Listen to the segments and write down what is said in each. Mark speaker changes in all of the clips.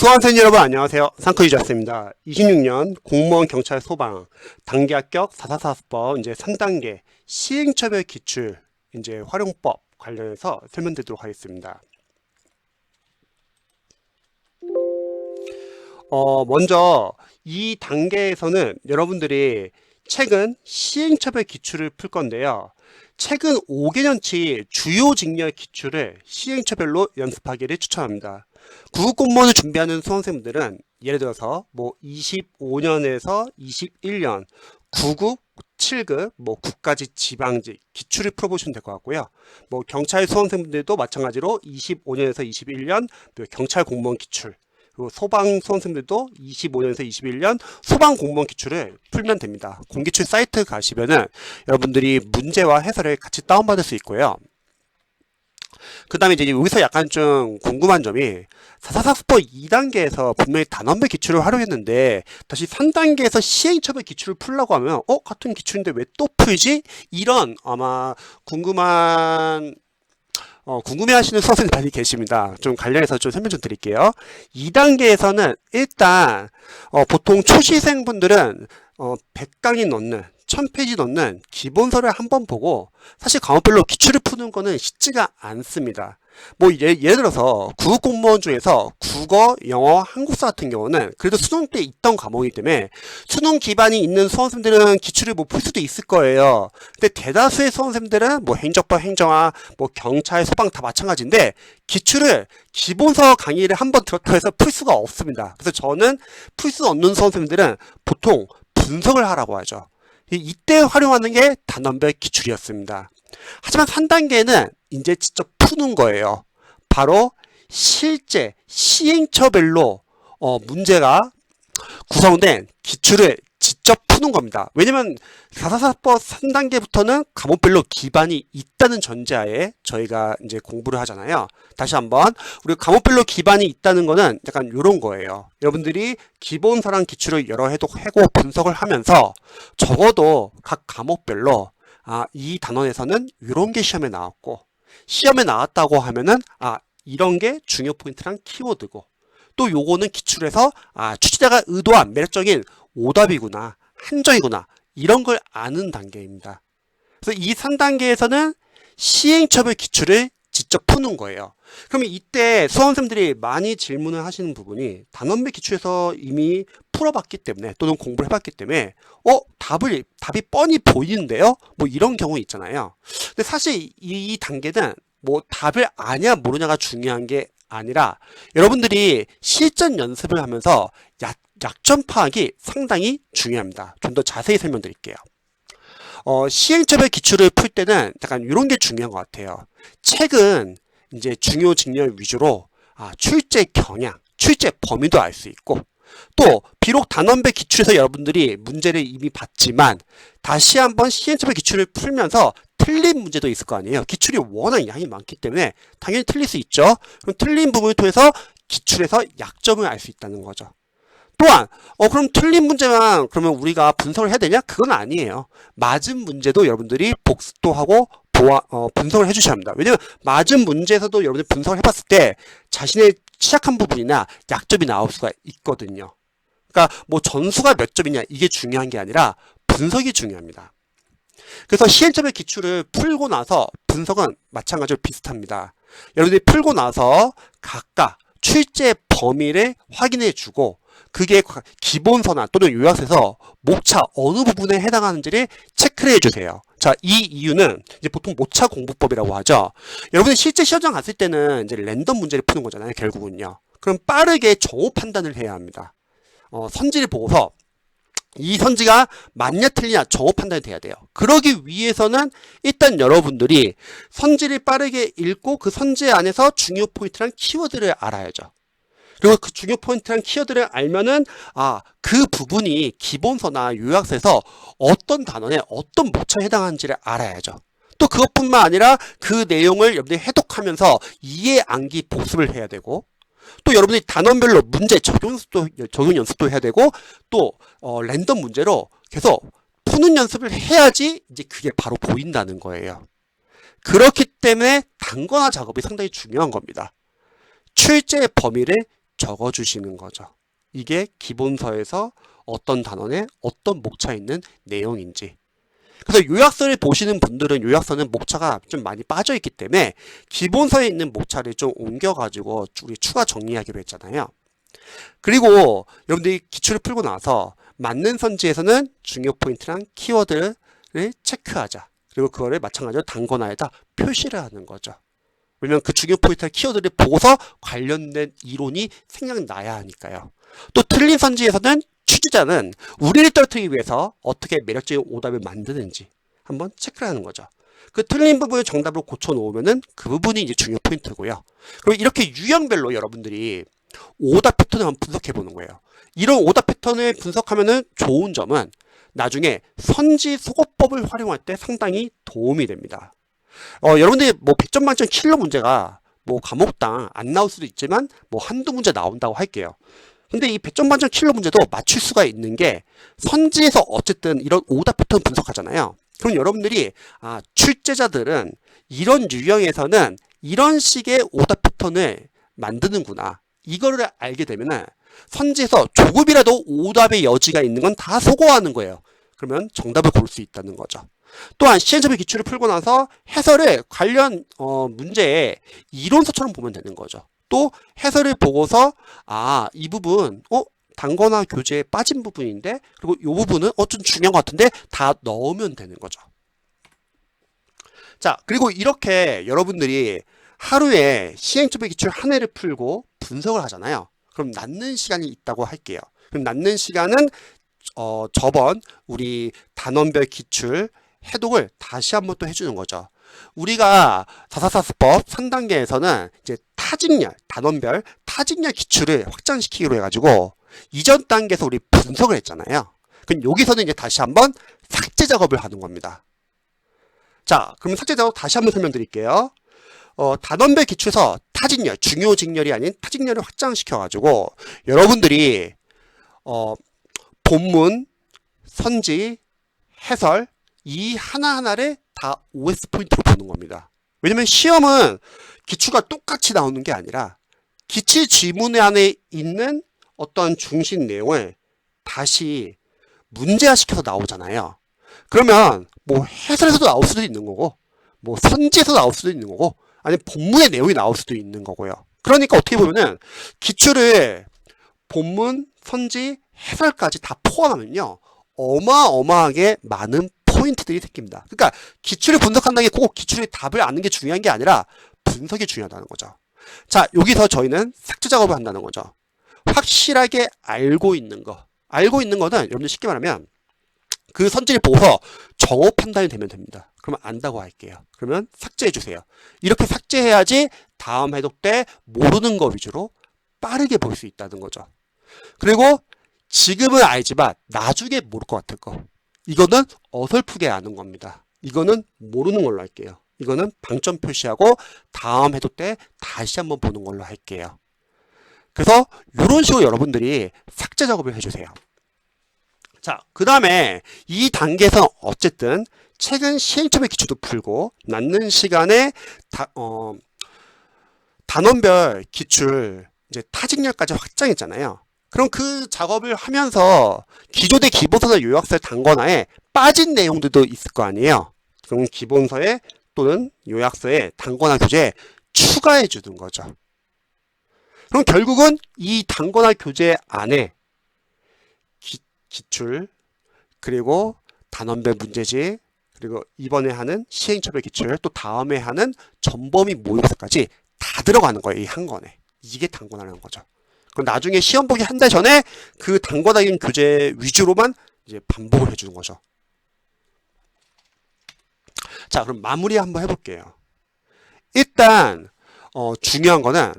Speaker 1: 수험생 여러분 안녕하세요. 상크유자스입니다. 26년 공무원 경찰 소방 단기 합격 444법 이제 3단계 시행처벌 기출 이제 활용법 관련해서 설명드리도록 하겠습니다. 먼저 이 단계에서는 여러분들이 최근 시행처벌 기출을 풀 건데요. 최근 5개년치 주요 직렬 기출을 시행처별로 연습하기를 추천합니다. 구급공무원을 준비하는 수험생분들은 예를 들어서 뭐 25년에서 21년 9급, 7급, 뭐 9까지 지방직 기출을 풀어보시면 될 것 같고요. 뭐 경찰 수험생분들도 마찬가지로 25년에서 21년 경찰 공무원 기출, 그리고 소방 수험생들도 25년에서 21년 소방 공무원 기출을 풀면 됩니다. 공기출 사이트 가시면은 여러분들이 문제와 해설을 같이 다운받을 수 있고요. 그 다음에 이제 여기서 약간 좀 궁금한 점이 444법 2단계에서 분명히 단원별 기출을 활용했는데 다시 3단계에서 시행처벌 기출을 풀려고 하면 같은 기출인데 왜 또 풀지? 이런 아마 궁금해하시는 수험생들 많이 계십니다. 좀 관련해서 좀 설명 좀 드릴게요. 2단계에서는 일단 보통 초시생분들은 100강이 넘는 1000페이지 넘는 기본서를 한번 보고 사실 과목별로 기출을 푸는 거는 쉽지가 않습니다. 뭐 예를 들어서 구급공무원 중에서 국어, 영어, 한국사 같은 경우는 그래도 수능 때 있던 과목이기 때문에 수능 기반이 있는 수험생들은 기출을 못 풀 수도 있을 거예요. 근데 대다수의 수험생들은 뭐 행정법, 행정학, 뭐 경찰, 소방 다 마찬가지인데 기출을 기본서 강의를 한번 들었다고 해서 풀 수가 없습니다. 그래서 저는 풀 수 없는 수험생들은 보통 분석을 하라고 하죠. 이때 활용하는 게 단원별 기출이었습니다. 하지만 3단계는 이제 직접 푸는 거예요. 바로 실제 시행처별로 문제가 구성된 기출을 직접 푸는 겁니다. 왜냐면 444법 3단계부터는 과목별로 기반이 있다는 전제하에 저희가 이제 공부를 하잖아요. 다시 한번 우리 과목별로 기반이 있다는 거는 약간 이런 거예요. 여러분들이 기본서랑 기출을 여러 해도 해고 분석을 하면서 적어도 각 과목별로 이 단원에서는 이런 게 시험에 나왔고 시험에 나왔다고 하면은 이런 게 중요 포인트랑 키워드고 또 요거는 기출에서 취지자가 의도한 매력적인 오답이구나 한정이구나 이런 걸 아는 단계입니다. 그래서 이 3단계에서는 시행처벌 기출을 직접 푸는 거예요. 그러면 이때 수험생들이 많이 질문을 하시는 부분이 단원별 기출에서 이미 풀어봤기 때문에 또는 공부를 해봤기 때문에 답이 뻔히 보이는데요? 뭐 이런 경우 있잖아요. 근데 사실 이 단계는 뭐 답을 아냐 모르냐가 중요한 게 아니라 여러분들이 실전 연습을 하면서 약점 파악이 상당히 중요합니다. 좀 더 자세히 설명드릴게요. 시행처벌 기출을 풀 때는 약간 이런 게 중요한 것 같아요. 책은 이제 중요 직렬 위주로 출제 경향, 출제 범위도 알 수 있고 또 비록 단원별 기출에서 여러분들이 문제를 이미 봤지만 다시 한번 시행처벌 기출을 풀면서 틀린 문제도 있을 거 아니에요. 기출이 워낙 양이 많기 때문에 당연히 틀릴 수 있죠. 그럼 틀린 부분을 통해서 기출에서 약점을 알 수 있다는 거죠. 또한 그럼 틀린 문제만 그러면 우리가 분석을 해야 되냐? 그건 아니에요. 맞은 문제도 여러분들이 복습도 하고 분석을 해주셔야 합니다. 왜냐면 맞은 문제에서도 여러분들이 분석을 해봤을 때 자신의 취약한 부분이나 약점이 나올 수가 있거든요. 그러니까 뭐 전수가 몇 점이냐 이게 중요한 게 아니라 분석이 중요합니다. 그래서 시행처벌 기출을 풀고 나서 분석은 마찬가지로 비슷합니다. 여러분들이 풀고 나서 각각 출제 범위를 확인해 주고 그게 기본서나 또는 요약서에서 목차 어느 부분에 해당하는지를 체크를 해주세요. 자, 이 이유는 이제 보통 모차 공부법이라고 하죠. 여러분이 실제 시험장 갔을 때는 이제 랜덤 문제를 푸는 거잖아요, 결국은요. 그럼 빠르게 정오 판단을 해야 합니다. 선지를 보고서 이 선지가 맞냐 틀리냐 정오 판단이 돼야 돼요. 그러기 위해서는 일단 여러분들이 선지를 빠르게 읽고 그 선지 안에서 중요 포인트랑 키워드를 알아야죠. 그리고 그 중요 포인트랑 키워드를 알면은 그 부분이 기본서나 요약서에서 어떤 단원에 어떤 모차에 해당하는지를 알아야죠. 또 그것뿐만 아니라 그 내용을 여러분들이 해독하면서 이해 암기 복습을 해야 되고 또 여러분들이 단원별로 문제 적용 연습도 해야 되고 또 랜덤 문제로 계속 푸는 연습을 해야지 이제 그게 바로 보인다는 거예요. 그렇기 때문에 단권화 작업이 상당히 중요한 겁니다. 출제 범위를 적어주시는 거죠. 이게 기본서에서 어떤 단원에 어떤 목차 있는 내용인지. 그래서 요약서를 보시는 분들은 요약서는 목차가 좀 많이 빠져 있기 때문에 기본서에 있는 목차를 좀 옮겨가지고 우리 추가 정리하기로 했잖아요. 그리고 여러분들이 기출을 풀고 나서 맞는 선지에서는 중요 포인트랑 키워드를 체크하자. 그리고 그거를 마찬가지로 단권화에다 표시를 하는 거죠. 왜냐면 그 중요 포인트와 키워드를 보고서 관련된 이론이 생각나야 하니까요. 또 틀린 선지에서는 취재자는 우리를 떨어뜨리기 위해서 어떻게 매력적인 오답을 만드는지 한번 체크를 하는 거죠. 그 틀린 부분을 정답으로 고쳐놓으면은 그 부분이 이제 중요 포인트고요. 그리고 이렇게 유형별로 여러분들이 오답 패턴을 한번 분석해 보는 거예요. 이런 오답 패턴을 분석하면은 좋은 점은 나중에 선지 속어법을 활용할 때 상당히 도움이 됩니다. 여러분들이 뭐 100점 만점 킬러 문제가 뭐 과목당 안 나올 수도 있지만 뭐 한두 문제 나온다고 할게요. 근데 이 100점 만점 킬러 문제도 맞출 수가 있는 게 선지에서 어쨌든 이런 오답 패턴 분석하잖아요. 그럼 여러분들이 출제자들은 이런 유형에서는 이런 식의 오답 패턴을 만드는구나. 이거를 알게 되면은 선지에서 조금이라도 오답의 여지가 있는 건 다 소거하는 거예요. 그러면 정답을 고를 수 있다는 거죠. 또한 시행착오 기출을 풀고 나서 해설을 관련 문제의 이론서처럼 보면 되는 거죠. 또 해설을 보고서 이 부분 단권화 교재에 빠진 부분인데 그리고 이 부분은 좀 중요한 것 같은데 다 넣으면 되는 거죠. 자, 그리고 이렇게 여러분들이 하루에 시행착오 기출 한 회를 풀고 분석을 하잖아요. 그럼 낳는 시간이 있다고 할게요. 그럼 낳는 시간은 저번 우리 단원별 기출 해독을 다시 한번 또 해주는 거죠. 우리가 444수법 3단계에서는 이제 타직렬, 단원별 타직렬 기출을 확장시키기로 해가지고 이전 단계에서 우리 분석을 했잖아요. 그럼 여기서는 이제 다시 한번 삭제 작업을 하는 겁니다. 자, 그럼 삭제 작업 다시 한번 설명드릴게요. 단원별 기출에서 타직렬, 중요 직렬이 아닌 타직렬을 확장시켜가지고 여러분들이 본문, 선지, 해설 이 하나하나를 다 OS 포인트로 보는 겁니다. 왜냐면 시험은 기출과 똑같이 나오는 게 아니라 기출 지문 안에 있는 어떤 중심 내용을 다시 문제화시켜서 나오잖아요. 그러면 뭐 해설에서도 나올 수도 있는 거고 뭐 선지에서 나올 수도 있는 거고 아니면 본문의 내용이 나올 수도 있는 거고요. 그러니까 어떻게 보면은 기출을 본문, 선지, 해설까지 다 포함하면요 어마어마하게 많은 포인트들이 생깁니다. 그러니까 기출을 분석한다는 게 꼭 기출의 답을 아는 게 중요한 게 아니라 분석이 중요하다는 거죠. 자, 여기서 저희는 삭제 작업을 한다는 거죠. 확실하게 알고 있는 거. 알고 있는 거는 여러분들 쉽게 말하면 그 선지를 보고서 정오 판단이 되면 됩니다. 그러면 안다고 할게요. 그러면 삭제해 주세요. 이렇게 삭제해야지 다음 해독 때 모르는 거 위주로 빠르게 볼 수 있다는 거죠. 그리고 지금은 알지만 나중에 모를 것 같을 거. 이거는 어설프게 아는 겁니다. 이거는 모르는 걸로 할게요. 이거는 방점 표시하고 다음 해독 때 다시 한번 보는 걸로 할게요. 그래서 이런 식으로 여러분들이 삭제 작업을 해주세요. 자, 그 다음에 이 단계에서 어쨌든 최근 시행착오 기출도 풀고 낳는 시간에 단원별 기출 이제 타직렬까지 확장했잖아요. 그럼 그 작업을 하면서 기조대 기본서나 요약서의 단권화에 빠진 내용들도 있을 거 아니에요. 그럼 기본서에 또는 요약서에 단권화 교재에 추가해 주는 거죠. 그럼 결국은 이 단권화 교재 안에 기출, 그리고 단원별 문제집, 그리고 이번에 하는 시행착오 기출, 또 다음에 하는 전범위 모의고사까지 다 들어가는 거예요. 이 한 권에. 이게 단권화라는 거죠. 그럼 나중에 시험 보기 한 달 전에 그 단권화인 교재 위주로만 이제 반복을 해주는 거죠. 자, 그럼 마무리 한번 해볼게요. 일단 중요한 거는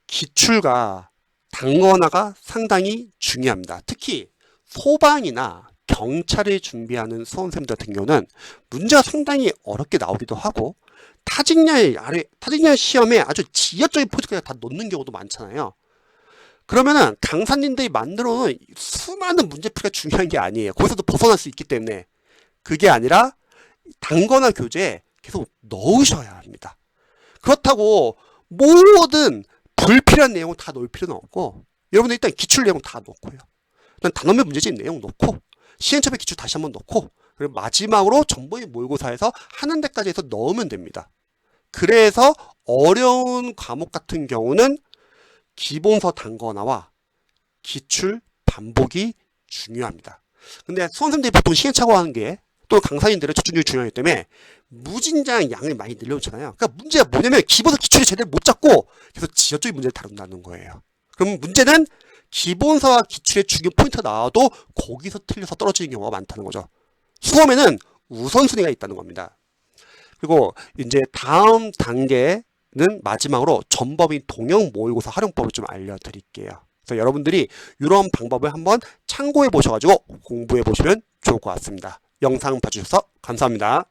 Speaker 1: 기출과 단권화가 상당히 중요합니다. 특히 소방이나 경찰을 준비하는 수험생들 같은 경우는 문제가 상당히 어렵게 나오기도 하고 타직렬 시험에 아주 지역적인 포인트까지 다 놓는 경우도 많잖아요. 그러면은 강사님들이 만들어 놓은 수많은 문제풀이가 중요한 게 아니에요. 거기서도 벗어날 수 있기 때문에. 그게 아니라 단권화 교재에 계속 넣으셔야 합니다. 그렇다고 모든 불필요한 내용은 다 넣을 필요는 없고, 여러분들 일단 기출 내용 다 넣고요. 일단 단원별 문제집 내용 넣고, 시행착오 기출 다시 한번 넣고, 그리고 마지막으로 정보의 모의고사에서 하는 데까지 해서 넣으면 됩니다. 그래서 어려운 과목 같은 경우는 기본서 단거나와 기출 반복이 중요합니다. 근데 수험생들이 보통 시행착오 하는 게, 또 강사님들의 집중력이 중요하기 때문에 무진장 양을 많이 늘려놓잖아요. 그러니까 문제가 뭐냐면 기본서 기출이 제대로 못 잡고 계속 지역적인 문제를 다룬다는 거예요. 그럼 문제는 기본서와 기출의 중요 포인트가 나와도 거기서 틀려서 떨어지는 경우가 많다는 거죠. 수험에는 우선순위가 있다는 겁니다. 그리고 이제 다음 단계는 마지막으로 전법인 동형 모의고사 활용법을 좀 알려드릴게요. 그래서 여러분들이 이런 방법을 한번 참고해 보셔가지고 공부해 보시면 좋을 것 같습니다. 영상 봐주셔서 감사합니다.